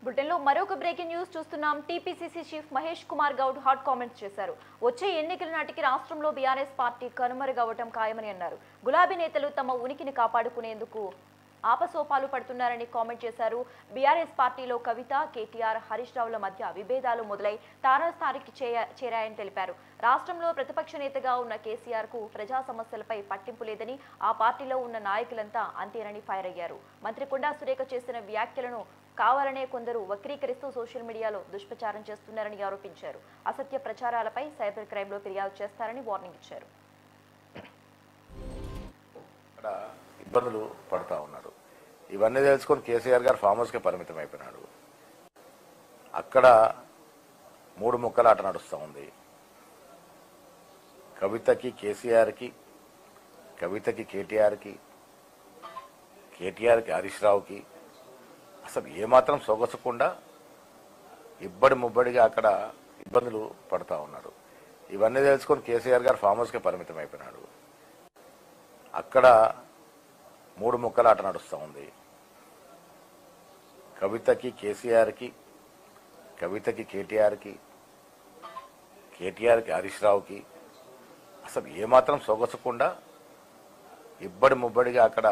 బులెటిన్లో మరొక breaking news చూస్తున్నాం. TPCC chief Mahesh Kumar Goud hot comments చేశారు. వచ్చే ఎన్నికల నాటికి రాష్ట్రంలో బీఆర్ఎస్ పార్టీ కనుమరుగవటం ఖాయమని అన్నారు. గులాబీ నేతలు తమ ఉనికిని కాపాడుకునేందుకు ఆపసోపాలు పడుతున్నారని కామెంట్ చేశారు. బీఆర్ఎస్ పార్టీలో కవిత, కేటీఆర్, హరీష్ రావుల మధ్య విభేదాలు మొదలై తారాస్థాయికి చేరాయని తెలిపారు. రాష్ట్రంలో ప్రతిపక్ష నేతగా ఉన్న కేసీఆర్ కు ప్రజా సమస్యలపై పట్టింపు లేదని, ఆ పార్టీలో ఉన్న నాయకులంతా అంతేనని ఫైర్ అయ్యారు. మంత్రి కొండా సురేఖ చేసిన వ్యాఖ్యలను కావాలనే కొందరు వక్రీకరిస్తూ సోషల్ మీడియాలో దుష్ప్రచారం చేస్తున్నారని ఆరోపించారు. అసత్య ప్రచారాలపై సైబర్ క్రైమ్లో ఫిర్యాదు చేస్తారని వార్నింగ్ ఇచ్చారు. ఇబ్బందులు పడతా ఉన్నారు. ఇవన్నీ తెలుసుకొని కేసీఆర్ గారు ఫామ్ హౌస్కి పరిమితం అయిపోయినాడు. అక్కడ మూడు ముక్కల ఆట నడుస్తూ ఉంది. కవితకి కేసీఆర్కి, కవితకి కేటీఆర్కి, కేటీఆర్కి హరీష్ రావుకి అసలు ఏమాత్రం సొగసకుండా ఇబ్బడి ముబ్బడిగా అక్కడ ఇబ్బందులు పడతా ఉన్నారు. ఇవన్నీ తెలుసుకొని కేసీఆర్ గారు ఫామ్ హౌస్కి పరిమితం అయిపోయినాడు. అక్కడ మూడు ముక్కల ఆట నడుస్తూ ఉంది. కవితకి కేసీఆర్కి, కవితకి కేటీఆర్కి, కేటీఆర్కి హరీష్ రావుకి అసలు ఏమాత్రం సొగసకుండా ఇబ్బడి ముబ్బడిగా అక్కడ